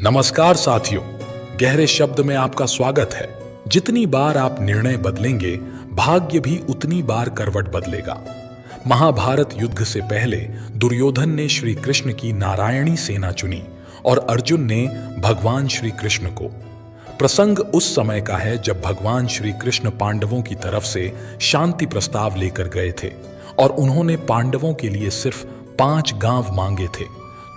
नमस्कार साथियों, गहरे शब्द में आपका स्वागत है। जितनी बार आप निर्णय बदलेंगे, भाग्य भी उतनी बार करवट बदलेगा। महाभारत युद्ध से पहले दुर्योधन ने श्री कृष्ण की नारायणी सेना चुनी और अर्जुन ने भगवान श्री कृष्ण को। प्रसंग उस समय का है जब भगवान श्री कृष्ण पांडवों की तरफ से शांति प्रस्ताव लेकर गए थे और उन्होंने पांडवों के लिए सिर्फ 5 गांव मांगे थे।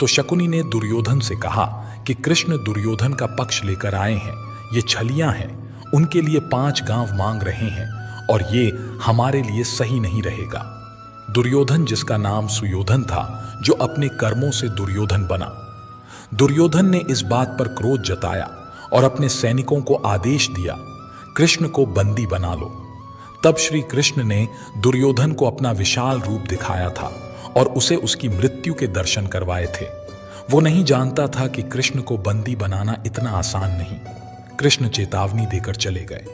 तो शकुनी ने दुर्योधन से कहा कि कृष्ण दुर्योधन का पक्ष लेकर आए हैं, ये छलियां हैं, उनके लिए 5 गांव मांग रहे हैं और ये हमारे लिए सही नहीं रहेगा। दुर्योधन, जिसका नाम सुयोधन था, जो अपने कर्मों से दुर्योधन बना। दुर्योधन ने इस बात पर क्रोध जताया और अपने सैनिकों को आदेश दिया, कृष्ण को बंदी बना लो। तब श्री कृष्ण ने दुर्योधन को अपना विशाल रूप दिखाया था और उसे उसकी मृत्यु के दर्शन करवाए थे। वो नहीं जानता था कि कृष्ण को बंदी बनाना इतना आसान नहीं। कृष्ण चेतावनी देकर चले गए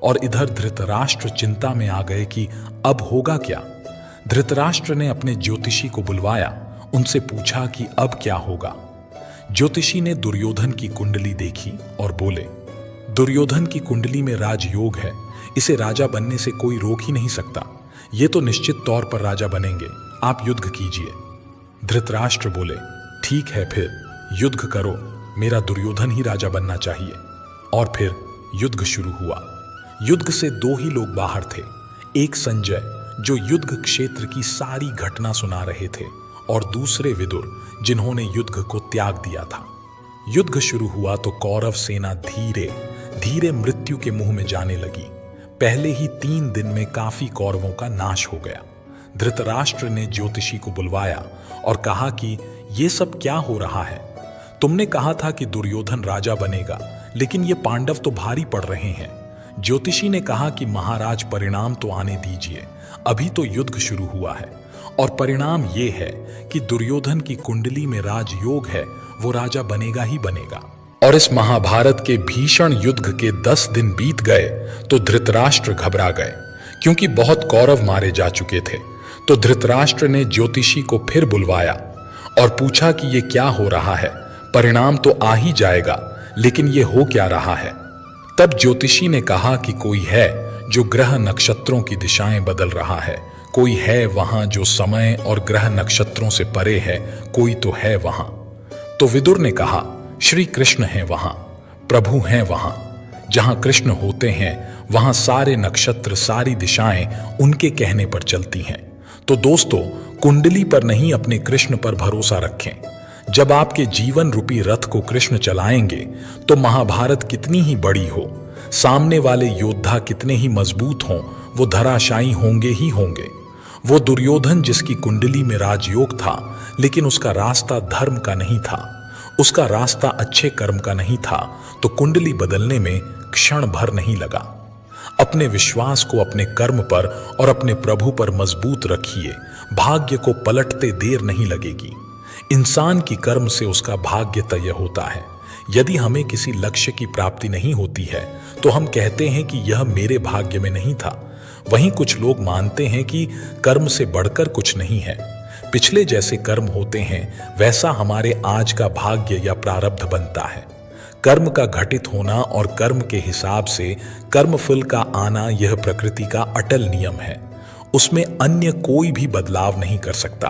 और इधर धृतराष्ट्र चिंता में आ गए कि अब होगा क्या। धृतराष्ट्र ने अपने ज्योतिषी को बुलवाया, उनसे पूछा कि अब क्या होगा। ज्योतिषी ने दुर्योधन की कुंडली देखी और बोले, दुर्योधन की कुंडली में राजयोग है, इसे राजा बनने से कोई रोक ही नहीं सकता। ये तो निश्चित तौर पर राजा बनेंगे, आप युद्ध कीजिए। धृतराष्ट्र बोले, ठीक है, फिर युद्ध करो, मेरा दुर्योधन ही राजा बनना चाहिए। और फिर युद्ध शुरू हुआ। युद्ध से 2 ही लोग बाहर थे, एक संजय जो युद्ध क्षेत्र की सारी घटना सुना रहे थे और दूसरे विदुर जिन्होंने युद्ध को त्याग दिया था। युद्ध शुरू हुआ तो कौरव सेना धीरे धीरे मृत्यु के मुंह में जाने लगी। पहले ही 3 दिन में काफी कौरवों का नाश हो गया। धृतराष्ट्र ने ज्योतिषी को बुलवाया और कहा कि ये सब क्या हो रहा है। तुमने कहा था कि दुर्योधन राजा बनेगा, लेकिन ये पांडव तो भारी पड़ रहे हैं। ज्योतिषी ने कहा कि महाराज, परिणाम तो आने दीजिए, अभी तो युद्ध शुरू हुआ है और परिणाम ये है कि दुर्योधन की कुंडली में राजयोग है, वो राजा बनेगा ही बनेगा। और इस महाभारत के भीषण युद्ध के 10 दिन बीत गए तो धृतराष्ट्र घबरा गए, क्योंकि बहुत कौरव मारे जा चुके थे। तो धृतराष्ट्र ने ज्योतिषी को फिर बुलवाया और पूछा कि ये क्या हो रहा है, परिणाम तो आ ही जाएगा, लेकिन ये हो क्या रहा है। तब ज्योतिषी ने कहा कि कोई है जो ग्रह नक्षत्रों की दिशाएं बदल रहा है, कोई है वहां जो समय और ग्रह नक्षत्रों से परे है, कोई तो है वहां। तो विदुर ने कहा, श्री कृष्ण हैं वहां, प्रभु हैं वहां। जहां कृष्ण होते हैं वहां सारे नक्षत्र, सारी दिशाएं उनके कहने पर चलती हैं। तो दोस्तों, कुंडली पर नहीं, अपने कृष्ण पर भरोसा रखें। जब आपके जीवन रूपी रथ को कृष्ण चलाएंगे तो महाभारत कितनी ही बड़ी हो, सामने वाले योद्धा कितने ही मजबूत हों, वो धराशायी होंगे ही होंगे। वो दुर्योधन, जिसकी कुंडली में राजयोग था, लेकिन उसका रास्ता धर्म का नहीं था, उसका रास्ता अच्छे कर्म का नहीं था, तो कुंडली बदलने में क्षण भर नहीं लगा। अपने विश्वास को अपने कर्म पर और अपने प्रभु पर मजबूत रखिए, भाग्य को पलटते देर नहीं लगेगी। इंसान की कर्म से उसका भाग्य तय होता है। यदि हमें किसी लक्ष्य की प्राप्ति नहीं होती है तो हम कहते हैं कि यह मेरे भाग्य में नहीं था। वहीं कुछ लोग मानते हैं कि कर्म से बढ़कर कुछ नहीं है। पिछले जैसे कर्म होते हैं वैसा हमारे आज का भाग्य या प्रारब्ध बनता है। कर्म का घटित होना और कर्म के हिसाब से कर्मफल का आना, यह प्रकृति का अटल नियम है। उसमें अन्य कोई भी बदलाव नहीं कर सकता।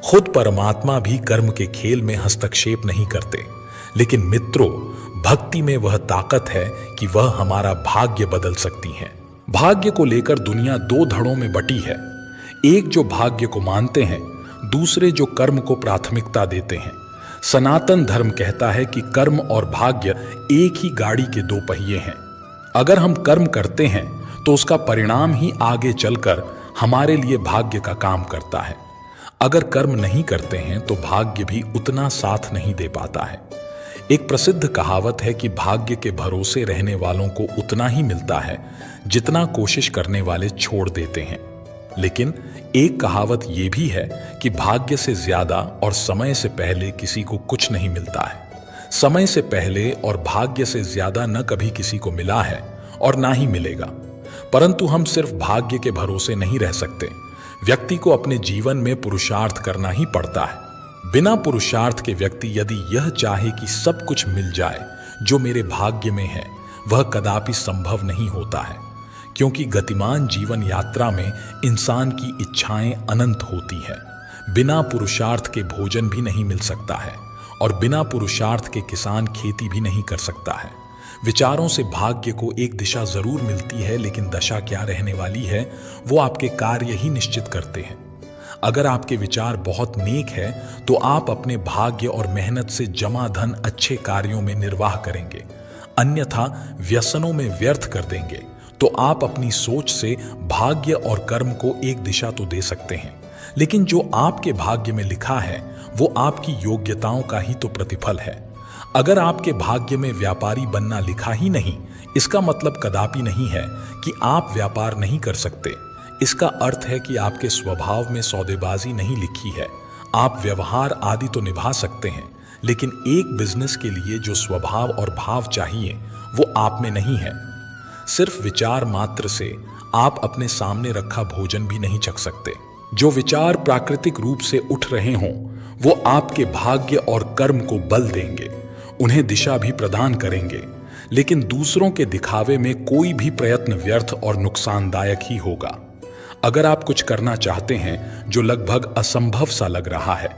खुद परमात्मा भी कर्म के खेल में हस्तक्षेप नहीं करते। लेकिन मित्रों, भक्ति में वह ताकत है कि वह हमारा भाग्य बदल सकती है। भाग्य को लेकर दुनिया 2 धड़ों में बटी है। एक जो भाग्य को मानते हैं, दूसरे जो कर्म को प्राथमिकता देते हैं। सनातन धर्म कहता है कि कर्म और भाग्य एक ही गाड़ी के 2 पहिए हैं। अगर हम कर्म करते हैं तो उसका परिणाम ही आगे चलकर हमारे लिए भाग्य का काम करता है। अगर कर्म नहीं करते हैं तो भाग्य भी उतना साथ नहीं दे पाता है। एक प्रसिद्ध कहावत है कि भाग्य के भरोसे रहने वालों को उतना ही मिलता है जितना कोशिश करने वाले छोड़ देते हैं। लेकिन एक कहावत यह भी है कि भाग्य से ज्यादा और समय से पहले किसी को कुछ नहीं मिलता है। समय से पहले और भाग्य से ज्यादा न कभी किसी को मिला है और ना ही मिलेगा। परंतु हम सिर्फ भाग्य के भरोसे नहीं रह सकते। व्यक्ति को अपने जीवन में पुरुषार्थ करना ही पड़ता है। बिना पुरुषार्थ के व्यक्ति यदि यह चाहे कि सब कुछ मिल जाए जो मेरे भाग्य में है, वह कदापि संभव नहीं होता है, क्योंकि गतिमान जीवन यात्रा में इंसान की इच्छाएं अनंत होती है। बिना पुरुषार्थ के भोजन भी नहीं मिल सकता है और बिना पुरुषार्थ के किसान खेती भी नहीं कर सकता है। विचारों से भाग्य को एक दिशा जरूर मिलती है, लेकिन दशा क्या रहने वाली है वो आपके कार्य ही निश्चित करते हैं। अगर आपके विचार बहुत नेक है तो आप अपने भाग्य और मेहनत से जमा धन अच्छे कार्यों में निर्वाह करेंगे, अन्यथा व्यसनों में व्यर्थ कर देंगे तो आप अपनी सोच से भाग्य और कर्म को एक दिशा तो दे सकते हैं, लेकिन जो आपके भाग्य में लिखा है वो आपकी योग्यताओं का ही तो प्रतिफल है। अगर आपके भाग्य में व्यापारी बनना लिखा ही नहीं, इसका मतलब कदापि नहीं है कि आप व्यापार नहीं कर सकते। इसका अर्थ है कि आपके स्वभाव में सौदेबाजी नहीं लिखी है। आप व्यवहार आदि तो निभा सकते हैं, लेकिन एक बिजनेस के लिए जो स्वभाव और भाव चाहिए वो आप में नहीं है। सिर्फ विचार मात्र से आप अपने सामने रखा भोजन भी नहीं चख सकते। जो विचार प्राकृतिक रूप से उठ रहे हों वो आपके भाग्य और कर्म को बल देंगे, उन्हें दिशा भी प्रदान करेंगे, लेकिन दूसरों के दिखावे में कोई भी प्रयत्न व्यर्थ और नुकसानदायक ही होगा। अगर आप कुछ करना चाहते हैं जो लगभग असंभव सा लग रहा है,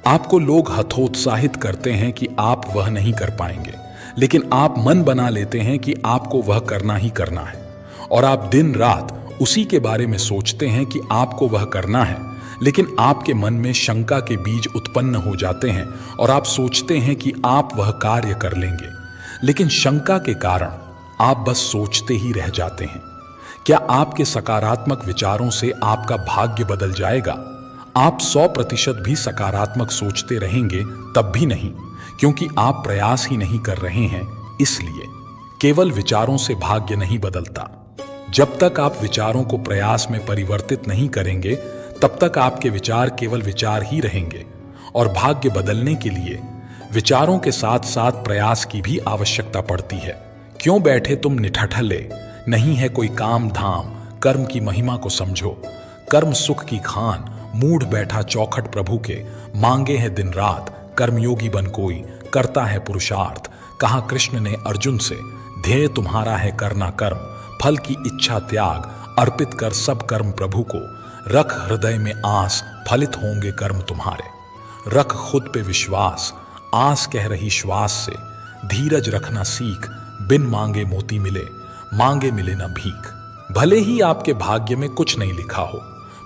आपको लोग हतोत्साहित करते हैं कि आप वह नहीं कर पाएंगे, लेकिन आप मन बना लेते हैं कि आपको वह करना ही करना है और आप दिन रात उसी के बारे में सोचते हैं कि आपको वह करना है, लेकिन आपके मन में शंका के बीज उत्पन्न हो जाते हैं और आप सोचते हैं कि आप वह कार्य कर लेंगे, लेकिन शंका के कारण आप बस सोचते ही रह जाते हैं। क्या आपके सकारात्मक विचारों से आपका भाग्य बदल जाएगा? आप 100% भी सकारात्मक सोचते रहेंगे तब भी नहीं, क्योंकि आप प्रयास ही नहीं कर रहे हैं। इसलिए केवल विचारों से भाग्य नहीं बदलता। जब तक आप विचारों को प्रयास में परिवर्तित नहीं करेंगे तब तक आपके विचार केवल विचार ही रहेंगे, और भाग्य बदलने के लिए विचारों के साथ साथ प्रयास की भी आवश्यकता पड़ती है। क्यों बैठे तुम निठठले, नहीं है कोई काम धाम, कर्म की महिमा को समझो। कर्म सुख की खान, मूढ़ बैठा चौखट प्रभु के, मांगे है दिन रात, कर्मयोगी बन कोई, करता है पुरुषार्थ। कहा कृष्ण ने अर्जुन से, ध्येय तुम्हारा है करना कर्म, फल की इच्छा त्याग, अर्पित कर सब कर्म प्रभु को। रख हृदय में आस, फलित होंगे कर्म तुम्हारे। रख खुद पे विश्वास, आस कह रही श्वास से। धीरज रखना सीख, बिन मांगे मोती मिले, मांगे मिले ना भीख। भले ही आपके भाग्य में कुछ नहीं लिखा हो,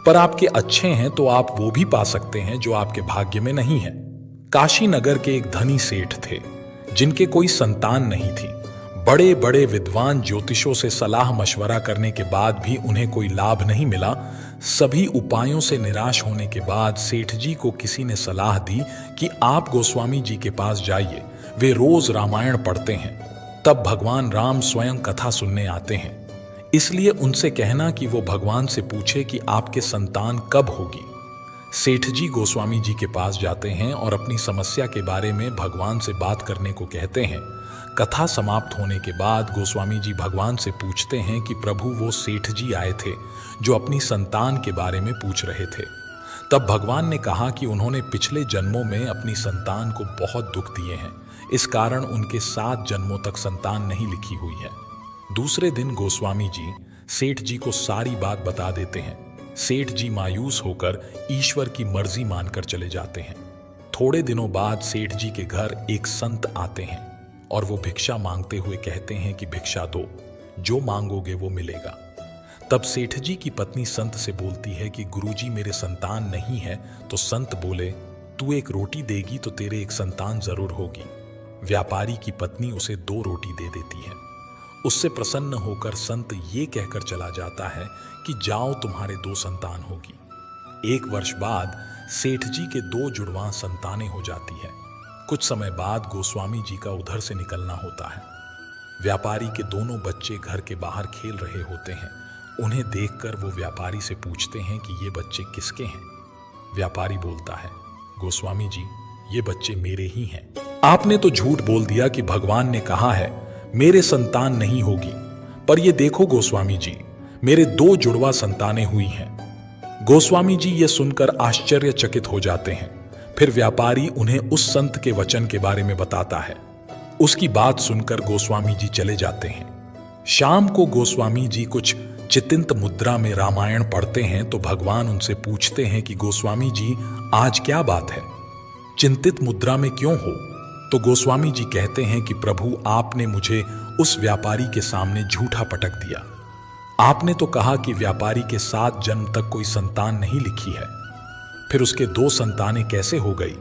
पर आपके अच्छे हैं तो आप वो भी पा सकते हैं जो आपके भाग्य में नहीं है। काशी नगर के एक धनी सेठ थे जिनके कोई संतान नहीं थी। बड़े बड़े विद्वान ज्योतिषों से सलाह मशवरा करने के बाद भी उन्हें कोई लाभ नहीं मिला। सभी उपायों से निराश होने के बाद सेठ जी को किसी ने सलाह दी कि आप गोस्वामी जी के पास जाइए, वे रोज रामायण पढ़ते हैं। तब भगवान राम स्वयं कथा सुनने आते हैं, इसलिए उनसे कहना कि वो भगवान से पूछे कि आपके संतान कब होगी। सेठ जी गोस्वामी जी के पास जाते हैं और अपनी समस्या के बारे में भगवान से बात करने को कहते हैं। कथा समाप्त होने के बाद गोस्वामी जी भगवान से पूछते हैं कि प्रभु वो सेठ जी आए थे जो अपनी संतान के बारे में पूछ रहे थे। तब भगवान ने कहा कि उन्होंने पिछले जन्मों में अपनी संतान को बहुत दुख दिए हैं, इस कारण उनके 7 जन्मों तक संतान नहीं लिखी हुई है। दूसरे दिन गोस्वामी जी सेठ जी को सारी बात बता देते हैं। सेठ जी मायूस होकर ईश्वर की मर्जी मानकर चले जाते हैं। थोड़े दिनों बाद सेठ जी के घर एक संत आते हैं और वो भिक्षा मांगते हुए कहते हैं कि भिक्षा दो, जो मांगोगे वो मिलेगा। तब सेठ जी की पत्नी संत से बोलती है कि गुरुजी मेरे संतान नहीं है। तो संत बोले, तू एक रोटी देगी तो तेरे एक संतान जरूर होगी। व्यापारी की पत्नी उसे 2 रोटी दे देती है। उससे प्रसन्न होकर संत ये कहकर चला जाता है कि जाओ तुम्हारे 2 संतान होगी। 1 वर्ष बाद सेठ जी के 2 जुड़वां संतानें हो जाती है। कुछ समय बाद गोस्वामी जी का उधर से निकलना होता है। व्यापारी के दोनों बच्चे घर के बाहर खेल रहे होते हैं। उन्हें देखकर वो व्यापारी से पूछते हैं कि ये बच्चे किसके हैं। व्यापारी बोलता है, गोस्वामी जी ये बच्चे मेरे ही हैं। आपने तो झूठ बोल दिया कि भगवान ने कहा है मेरे संतान नहीं होगी, पर ये देखो गोस्वामी जी मेरे 2 जुड़वा संतानें हुई हैं। गोस्वामी जी ये सुनकर आश्चर्यचकित हो जाते हैं। फिर व्यापारी उन्हें उस संत के वचन के बारे में बताता है। उसकी बात सुनकर गोस्वामी जी चले जाते हैं। शाम को गोस्वामी जी कुछ चितिंत मुद्रा में रामायण पढ़ते हैं तो भगवान उनसे पूछते हैं कि गोस्वामी जी, आज क्या बात है, चिंतित मुद्रा में क्यों हो? तो गोस्वामी जी कहते हैं कि प्रभु, आपने मुझे उस व्यापारी के सामने झूठा पटक दिया। आपने तो कहा कि व्यापारी के 7 जन्म तक कोई संतान नहीं लिखी है, फिर उसके 2 संतानें कैसे हो गई?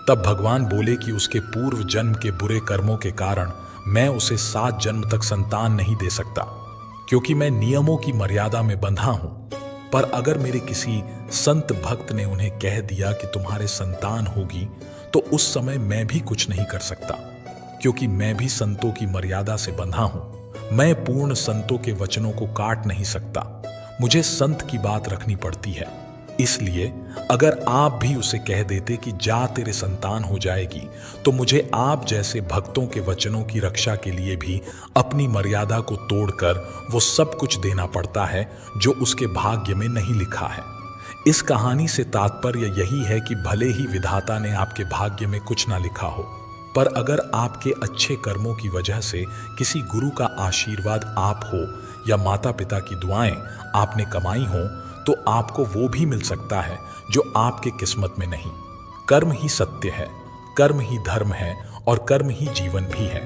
तब भगवान बोले कि उसके पूर्व जन्म के बुरे कर्मों के कारण मैं उसे 7 जन्म तक संतान नहीं दे सकता, क्योंकि मैं नियमों की मर्यादा में बंधा हूं। पर अगर मेरे किसी संत भक्त ने उन्हें कह दिया कि तुम्हारे संतान होगी, तो उस समय मैं भी कुछ नहीं कर सकता, क्योंकि मैं भी संतों की मर्यादा से बंधा हूं। मैं पूर्ण संतों के वचनों को काट नहीं सकता, मुझे संत की बात रखनी पड़ती है। इसलिए अगर आप भी उसे कह देते कि जा तेरे संतान हो जाएगी, तो मुझे आप जैसे भक्तों के वचनों की रक्षा के लिए भी अपनी मर्यादा को तोड़कर वो सब कुछ देना पड़ता है जो उसके भाग्य में नहीं लिखा है। इस कहानी से तात्पर्य यही है कि भले ही विधाता ने आपके भाग्य में कुछ ना लिखा हो, पर अगर आपके अच्छे कर्मों की वजह से किसी गुरु का आशीर्वाद आप हो या माता पिता की दुआएं आपने कमाई हो, तो आपको वो भी मिल सकता है जो आपके किस्मत में नहीं। कर्म ही सत्य है, कर्म ही धर्म है और कर्म ही जीवन भी है।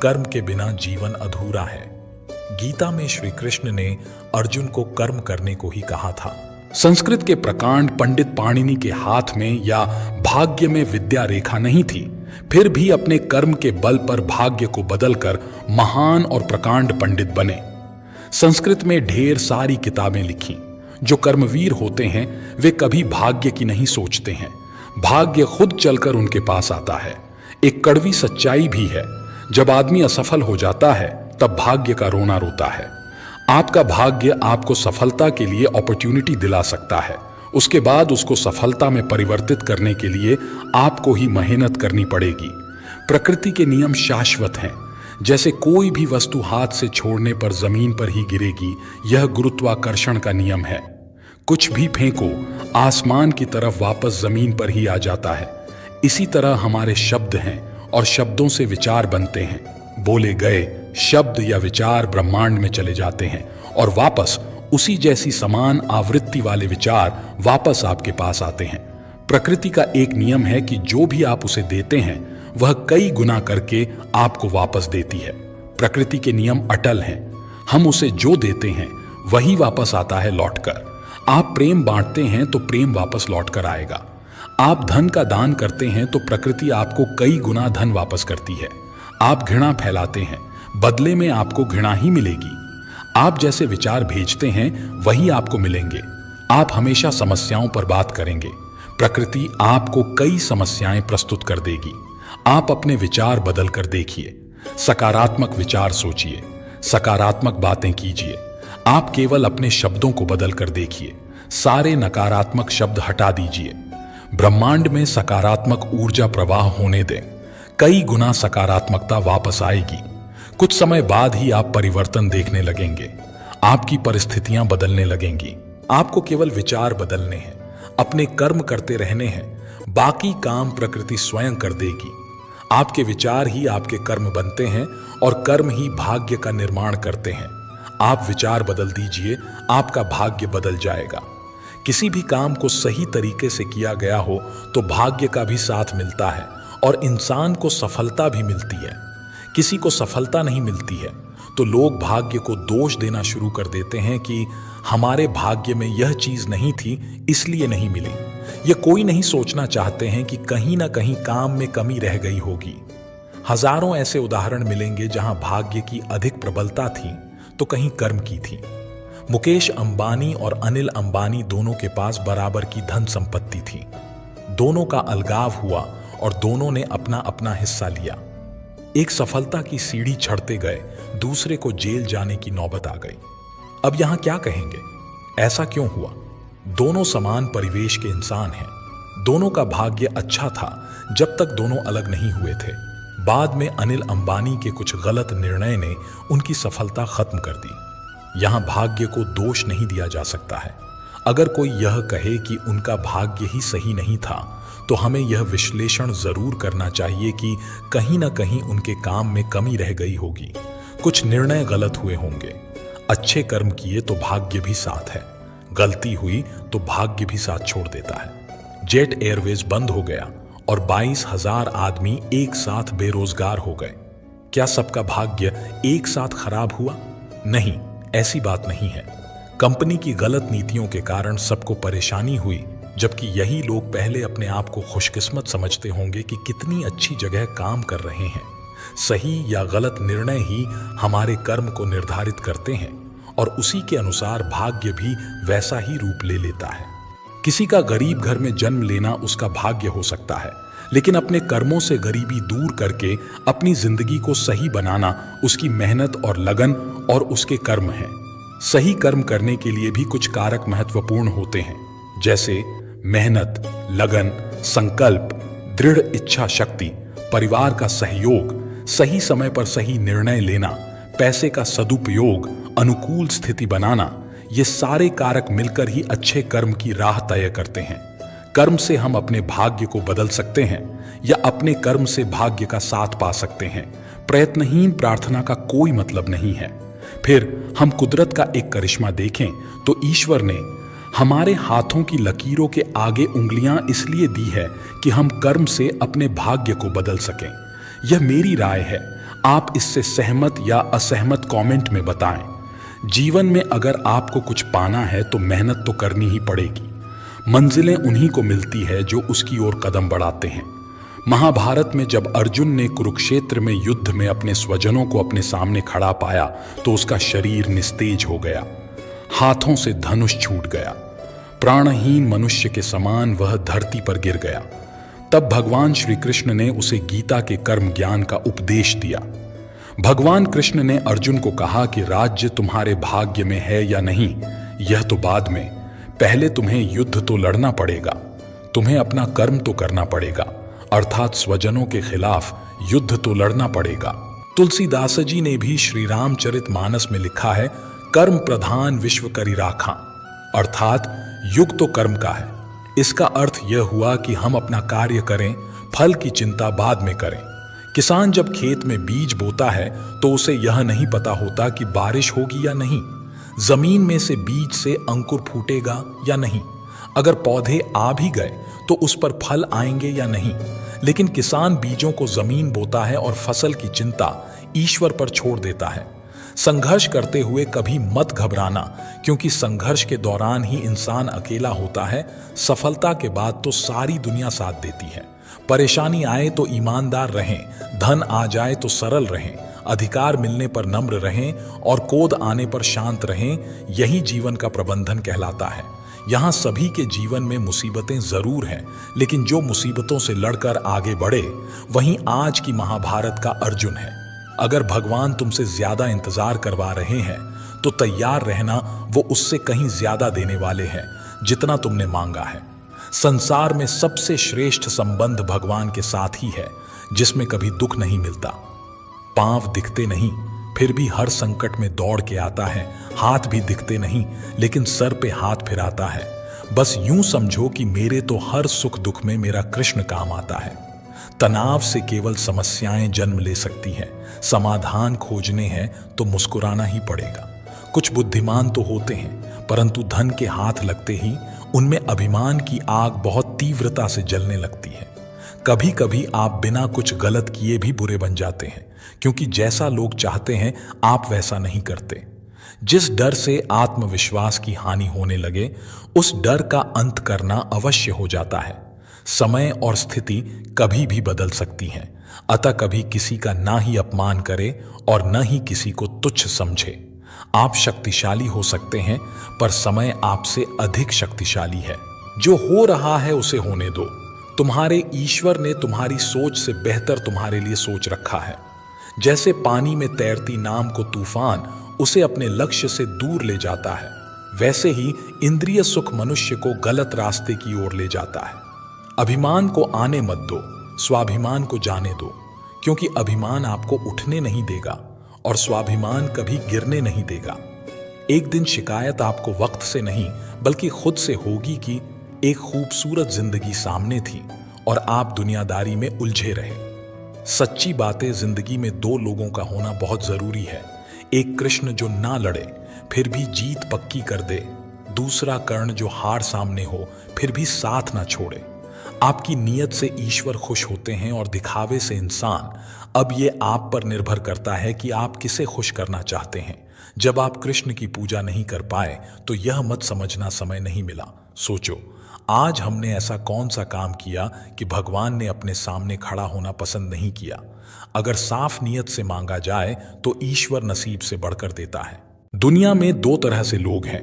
कर्म के बिना जीवन अधूरा है। गीता में श्री कृष्ण ने अर्जुन को कर्म करने को ही कहा था। संस्कृत के प्रकांड पंडित पाणिनि के हाथ में या भाग्य में विद्या रेखा नहीं थी, फिर भी अपने कर्म के बल पर भाग्य को बदलकर महान और प्रकांड पंडित बने। संस्कृत में ढेर सारी किताबें लिखी। जो कर्मवीर होते हैं वे कभी भाग्य की नहीं सोचते हैं, भाग्य खुद चलकर उनके पास आता है। एक कड़वी सच्चाई भी है, जब आदमी असफल हो जाता है तब भाग्य का रोना रोता है। आपका भाग्य आपको सफलता के लिए अपॉर्चुनिटी दिला सकता है, उसके बाद उसको सफलता में परिवर्तित करने के लिए आपको ही मेहनत करनी पड़ेगी। प्रकृति के नियम शाश्वत हैं। जैसे कोई भी वस्तु हाथ से छोड़ने पर जमीन पर ही गिरेगी, यह गुरुत्वाकर्षण का नियम है। कुछ भी फेंको, आसमान की तरफ वापस जमीन पर ही आ जाता है। इसी तरह हमारे शब्द हैं और शब्दों से विचार बनते हैं। बोले गए शब्द या विचार ब्रह्मांड में चले जाते हैं और वापस उसी जैसी समान आवृत्ति वाले विचार वापस आपके पास आते हैं। प्रकृति का एक नियम है कि जो भी आप उसे देते हैं वह कई गुना करके आपको वापस देती है। प्रकृति के नियम अटल हैं। हम उसे जो देते हैं वही वापस आता है लौटकर। आप प्रेम बांटते हैं तो प्रेम वापस लौटकर आएगा। आप धन का दान करते हैं तो प्रकृति आपको कई गुना धन वापस करती है। आप घृणा फैलाते हैं, बदले में आपको घृणा ही मिलेगी। आप जैसे विचार भेजते हैं वही आपको मिलेंगे। आप हमेशा समस्याओं पर बात करेंगे, प्रकृति आपको कई समस्याएं प्रस्तुत कर देगी। आप अपने विचार बदल कर देखिए, सकारात्मक विचार सोचिए, सकारात्मक बातें कीजिए। आप केवल अपने शब्दों को बदल कर देखिए, सारे नकारात्मक शब्द हटा दीजिए। ब्रह्मांड में सकारात्मक ऊर्जा प्रवाह होने दें, कई गुना सकारात्मकता वापस आएगी। कुछ समय बाद ही आप परिवर्तन देखने लगेंगे, आपकी परिस्थितियां बदलने लगेंगी। आपको केवल विचार बदलने हैं, अपने कर्म करते रहने हैं, बाकी काम प्रकृति स्वयं कर देगी। आपके विचार ही आपके कर्म बनते हैं और कर्म ही भाग्य का निर्माण करते हैं। आप विचार बदल दीजिए, आपका भाग्य बदल जाएगा। किसी भी काम को सही तरीके से किया गया हो तो भाग्य का भी साथ मिलता है और इंसान को सफलता भी मिलती है। किसी को सफलता नहीं मिलती है तो लोग भाग्य को दोष देना शुरू कर देते हैं कि हमारे भाग्य में यह चीज नहीं थी इसलिए नहीं मिली। ये कोई नहीं सोचना चाहते हैं कि कहीं ना कहीं काम में कमी रह गई होगी। हजारों ऐसे उदाहरण मिलेंगे जहां भाग्य की अधिक प्रबलता थी तो कहीं कर्म की थी। मुकेश अंबानी और अनिल अंबानी दोनों के पास बराबर की धन संपत्ति थी। दोनों का अलगाव हुआ और दोनों ने अपना अपना हिस्सा लिया। एक सफलता की सीढ़ी चढ़ते गए, दूसरे को जेल जाने की नौबत आ गई। अब यहां क्या कहेंगे, ऐसा क्यों हुआ? दोनों समान परिवेश के इंसान हैं। दोनों का भाग्य अच्छा था जब तक दोनों अलग नहीं हुए थे। बाद में अनिल अंबानी के कुछ गलत निर्णय ने उनकी सफलता खत्म कर दी। यहां भाग्य को दोष नहीं दिया जा सकता है। अगर कोई यह कहे कि उनका भाग्य ही सही नहीं था तो हमें यह विश्लेषण जरूर करना चाहिए कि कहीं ना कहीं उनके काम में कमी रह गई होगी, कुछ निर्णय गलत हुए होंगे। अच्छे कर्म किए तो भाग्य भी साथ है, गलती हुई तो भाग्य भी साथ छोड़ देता है। जेट एयरवेज बंद हो गया और 22,000 आदमी एक साथ बेरोजगार हो गए। क्या सबका भाग्य एक साथ खराब हुआ? नहीं, ऐसी बात नहीं है। कंपनी की गलत नीतियों के कारण सबको परेशानी हुई, जबकि यही लोग पहले अपने आप को खुशकिस्मत समझते होंगे कि कितनी अच्छी जगह काम कर रहे हैं। सही या गलत निर्णय ही हमारे कर्म को निर्धारित करते हैं और उसी के अनुसार भाग्य भी वैसा ही रूप ले लेता है। किसी का गरीब घर में जन्म लेना उसका भाग्य हो सकता है, लेकिन अपने कर्मों से गरीबी दूर करके अपनी जिंदगी को सही बनाना उसकी मेहनत और लगन और उसके कर्म है। सही कर्म करने के लिए भी कुछ कारक महत्वपूर्ण होते हैं, जैसे मेहनत, लगन, संकल्प, दृढ़ इच्छा शक्ति, परिवार का सहयोग, सही समय पर सही निर्णय लेना, पैसे का सदुपयोग, अनुकूल स्थिति बनाना। ये सारे कारक मिलकर ही अच्छे कर्म की राह तय करते हैं। कर्म से हम अपने भाग्य को बदल सकते हैं या अपने कर्म से भाग्य का साथ पा सकते हैं। प्रयत्नहीन प्रार्थना का कोई मतलब नहीं है। फिर हम कुदरत का एक करिश्मा देखें तो ईश्वर ने हमारे हाथों की लकीरों के आगे उंगलियां इसलिए दी है कि हम कर्म से अपने भाग्य को बदल सकें। यह मेरी राय है, आप इससे सहमत या असहमत कमेंट में बताएं। जीवन में अगर आपको कुछ पाना है तो मेहनत तो करनी ही पड़ेगी। मंजिलें उन्हीं को मिलती है जो उसकी ओर कदम बढ़ाते हैं। महाभारत में जब अर्जुन ने कुरुक्षेत्र में युद्ध में अपने स्वजनों को अपने सामने खड़ा पाया तो उसका शरीर निस्तेज हो गया, हाथों से धनुष छूट गया, प्राणहीन मनुष्य के समान वह धरती पर गिर गया। तब भगवान श्री कृष्ण ने उसे गीता के कर्म ज्ञान का उपदेश दिया। भगवान कृष्ण ने अर्जुन को कहा कि राज्य तुम्हारे भाग्य में है या नहीं, यह तो बाद में, पहले तुम्हें युद्ध तो लड़ना पड़ेगा, तुम्हें अपना कर्म तो करना पड़ेगा, अर्थात स्वजनों के खिलाफ युद्ध तो लड़ना पड़ेगा। तुलसीदास जी ने भी श्री रामचरितमानस में लिखा है, कर्म प्रधान विश्व करी राखा, अर्थात युग तो कर्म का है। इसका अर्थ यह हुआ कि हम अपना कार्य करें, फल की चिंता बाद में करें। किसान जब खेत में बीज बोता है तो उसे यह नहीं पता होता कि बारिश होगी या नहीं, जमीन में से बीज से अंकुर फूटेगा या नहीं, अगर पौधे आ भी गए तो उस पर फल आएंगे या नहीं। लेकिन किसान बीजों को जमीन बोता है और फसल की चिंता ईश्वर पर छोड़ देता है। संघर्ष करते हुए कभी मत घबराना, क्योंकि संघर्ष के दौरान ही इंसान अकेला होता है। सफलता के बाद तो सारी दुनिया साथ देती है। परेशानी आए तो ईमानदार रहें, धन आ जाए तो सरल रहें, अधिकार मिलने पर नम्र रहें और क्रोध आने पर शांत रहें। यही जीवन का प्रबंधन कहलाता है। यहाँ सभी के जीवन में मुसीबतें जरूर हैं, लेकिन जो मुसीबतों से लड़कर आगे बढ़े वहीं आज की महाभारत का अर्जुन है। अगर भगवान तुमसे ज्यादा इंतजार करवा रहे हैं तो तैयार रहना, वो उससे कहीं ज्यादा देने वाले हैं जितना तुमने मांगा है। संसार में सबसे श्रेष्ठ संबंध भगवान के साथ ही है, जिसमें कभी दुख नहीं मिलता। पांव दिखते नहीं फिर भी हर संकट में दौड़ के आता है, हाथ भी दिखते नहीं लेकिन सर पे हाथ फिराता है। बस यूं समझो कि मेरे तो हर सुख दुख में मेरा कृष्ण काम आता है। तनाव से केवल समस्याएं जन्म ले सकती हैं, समाधान खोजने हैं तो मुस्कुराना ही पड़ेगा। कुछ बुद्धिमान तो होते हैं, परंतु धन के हाथ लगते ही उनमें अभिमान की आग बहुत तीव्रता से जलने लगती है। कभी कभी आप बिना कुछ गलत किए भी बुरे बन जाते हैं, क्योंकि जैसा लोग चाहते हैं आप वैसा नहीं करते। जिस डर से आत्मविश्वास की हानि होने लगे, उस डर का अंत करना अवश्य हो जाता है। समय और स्थिति कभी भी बदल सकती हैं, अतः कभी किसी का ना ही अपमान करे और न ही किसी को तुच्छ समझे। आप शक्तिशाली हो सकते हैं, पर समय आपसे अधिक शक्तिशाली है। जो हो रहा है उसे होने दो। तुम्हारे ईश्वर ने तुम्हारी सोच से बेहतर तुम्हारे लिए सोच रखा है। जैसे पानी में तैरती नाव को तूफान उसे अपने लक्ष्य से दूर ले जाता है, वैसे ही इंद्रिय सुख मनुष्य को गलत रास्ते की ओर ले जाता है। अभिमान को आने मत दो, स्वाभिमान को जाने दो, क्योंकि अभिमान आपको उठने नहीं देगा और स्वाभिमान कभी गिरने नहीं देगा। एक दिन शिकायत आपको वक्त से नहीं बल्कि खुद से होगी कि एक खूबसूरत जिंदगी सामने थी और आप दुनियादारी में उलझे रहे। सच्ची बातें जिंदगी में दो लोगों का होना बहुत जरूरी है। एक कृष्ण जो ना लड़े फिर भी जीत पक्की कर दे, दूसरा कर्ण जो हार सामने हो फिर भी साथ ना छोड़े। आपकी नीयत से ईश्वर खुश होते हैं और दिखावे से इंसान। अब ये आप पर निर्भर करता है कि आप किसे खुश करना चाहते हैं। जब आप कृष्ण की पूजा नहीं कर पाए तो यह मत समझना समय नहीं मिला। सोचो, आज हमने ऐसा कौन सा काम किया कि भगवान ने अपने सामने खड़ा होना पसंद नहीं किया। अगर साफ नीयत से मांगा जाए तो ईश्वर नसीब से बढ़कर देता है। दुनिया में दो तरह से लोग हैं।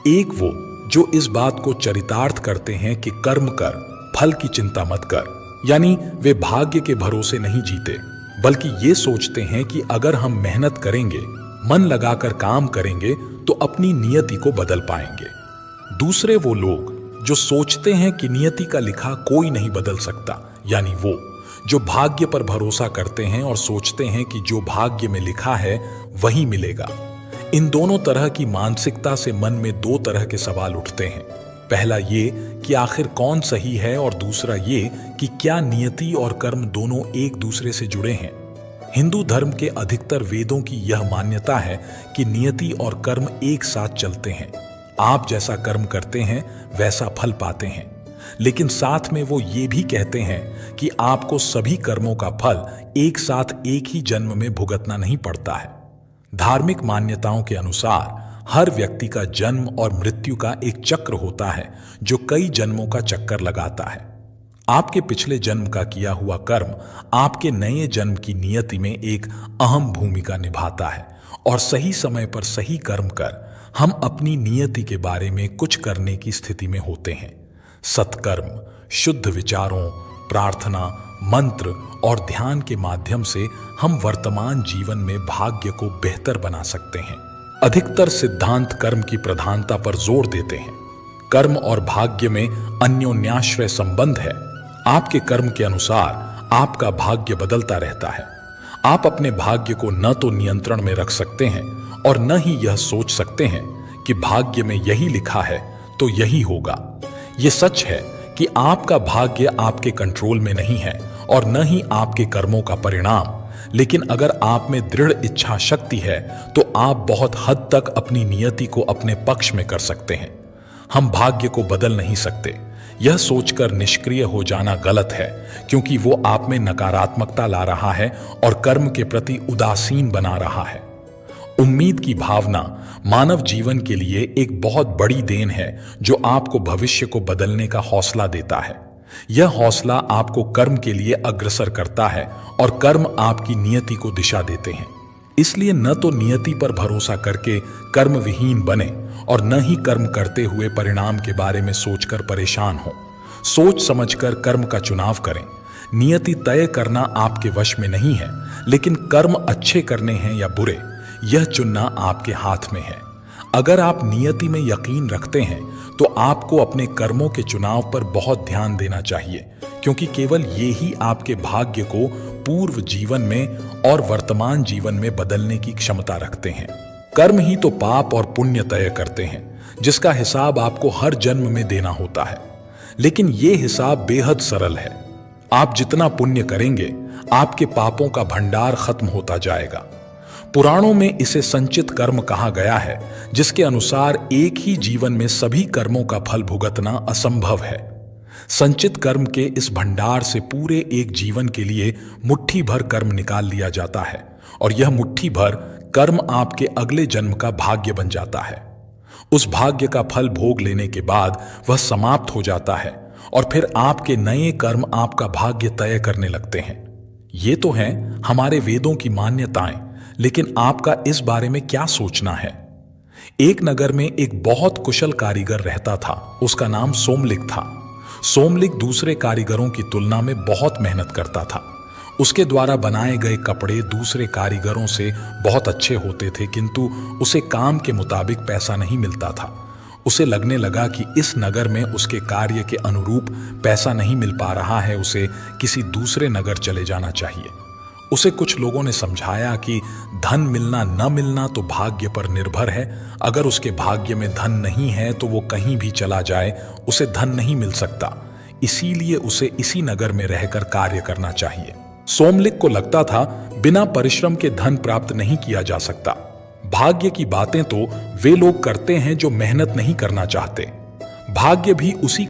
एक वो जो इस बात को चरितार्थ करते हैं कि कर्म कर, फल की चिंता मत कर, यानी वे भाग्य के भरोसे नहीं जीते, बल्कि ये सोचते हैं कि अगर हम मेहनत करेंगे, मन लगाकर काम करेंगे तो अपनी नियति को बदल पाएंगे। दूसरे वो लोग जो सोचते हैं कि नियति का लिखा कोई नहीं बदल सकता, यानी वो जो भाग्य पर भरोसा करते हैं और सोचते हैं कि जो भाग्य में लिखा है वही मिलेगा। इन दोनों तरह की मानसिकता से मन में दो तरह के सवाल उठते हैं। पहला ये कि आखिर कौन सही है, और दूसरा ये कि क्या नियति और कर्म दोनों एक दूसरे से जुड़े हैं। हिंदू धर्म के अधिकतर वेदों की यह मान्यता है कि नियति और कर्म एक साथ चलते हैं। आप जैसा कर्म करते हैं वैसा फल पाते हैं, लेकिन साथ में वो ये भी कहते हैं कि आपको सभी कर्मों का फल एक साथ एक ही जन्म में भुगतना नहीं पड़ता है। धार्मिक मान्यताओं के अनुसार हर व्यक्ति का जन्म और मृत्यु का एक चक्र होता है जो कई जन्मों का चक्कर लगाता है। आपके पिछले जन्म का किया हुआ कर्म आपके नए जन्म की नियति में एक अहम भूमिका निभाता है, और सही समय पर सही कर्म कर हम अपनी नियति के बारे में कुछ करने की स्थिति में होते हैं। सत्कर्म, शुद्ध विचारों, प्रार्थना, मंत्र और ध्यान के माध्यम से हम वर्तमान जीवन में भाग्य को बेहतर बना सकते हैं। अधिकतर सिद्धांत कर्म की प्रधानता पर जोर देते हैं। कर्म और भाग्य में अन्योन्याश्रय संबंध है। आपके कर्म के अनुसार आपका भाग्य बदलता रहता है। आप अपने भाग्य को न तो नियंत्रण में रख सकते हैं और न ही यह सोच सकते हैं कि भाग्य में यही लिखा है तो यही होगा। यह सच है कि आपका भाग्य आपके कंट्रोल में नहीं है और न ही आपके कर्मों का परिणाम, लेकिन अगर आप में दृढ़ इच्छा शक्ति है तो आप बहुत हद तक अपनी नियति को अपने पक्ष में कर सकते हैं। हम भाग्य को बदल नहीं सकते। यह सोचकर निष्क्रिय हो जाना गलत है, क्योंकि वो आप में नकारात्मकता ला रहा है और कर्म के प्रति उदासीन बना रहा है। उम्मीद की भावना मानव जीवन के लिए एक बहुत बड़ी देन है जो आपको भविष्य को बदलने का हौसला देता है। यह हौसला आपको कर्म के लिए अग्रसर करता है और कर्म आपकी नियति को दिशा देते हैं। इसलिए न तो नियति पर भरोसा करके कर्म विहीन बने और न ही कर्म करते हुए परिणाम के बारे में सोचकर परेशान हो। सोच समझकर कर्म का चुनाव करें। नियति तय करना आपके वश में नहीं है, लेकिन कर्म अच्छे करने हैं या बुरे, यह चुनना आपके हाथ में है। अगर आप नियति में यकीन रखते हैं तो आपको अपने कर्मों के चुनाव पर बहुत ध्यान देना चाहिए, क्योंकि केवल ये ही आपके भाग्य को पूर्व जीवन में और वर्तमान जीवन में बदलने की क्षमता रखते हैं। कर्म ही तो पाप और पुण्य तय करते हैं, जिसका हिसाब आपको हर जन्म में देना होता है। लेकिन ये हिसाब बेहद सरल है। आप जितना पुण्य करेंगे, आपके पापों का भंडार खत्म होता जाएगा। पुराणों में इसे संचित कर्म कहा गया है, जिसके अनुसार एक ही जीवन में सभी कर्मों का फल भुगतना असंभव है। संचित कर्म के इस भंडार से पूरे एक जीवन के लिए मुट्ठी भर कर्म निकाल लिया जाता है, और यह मुट्ठी भर कर्म आपके अगले जन्म का भाग्य बन जाता है। उस भाग्य का फल भोग लेने के बाद वह समाप्त हो जाता है और फिर आपके नए कर्म आपका भाग्य तय करने लगते हैं। ये तो हैं हमारे वेदों की मान्यताएं, लेकिन आपका इस बारे में क्या सोचना है? एक नगर में एक बहुत कुशल कारीगर रहता था। उसका नाम सोमलिक था। सोमलिक दूसरे कारीगरों की तुलना में बहुत मेहनत करता था। उसके द्वारा बनाए गए कपड़े दूसरे कारीगरों से बहुत अच्छे होते थे, किंतु उसे काम के मुताबिक पैसा नहीं मिलता था। उसे लगने लगा कि इस नगर में उसके कार्य के अनुरूप पैसा नहीं मिल पा रहा है, उसे किसी दूसरे नगर चले जाना चाहिए। उसे कुछ लोगों ने समझाया कि धन मिलना न मिलना तो भाग्य पर निर्भर है। अगर उसके भाग्य में धन नहीं है तो वो कहीं भी चला जाए, उसे धन नहीं मिल सकता। इसीलिए उसे इसी नगर में रहकर कार्य करना चाहिए। सोमलिक को लगता था बिना परिश्रम के धन प्राप्त नहीं किया जा सकता। भाग्य की बातें तो वे लोग करते हैं जो मेहनत नहीं करना चाहते। भाग्य भी उसी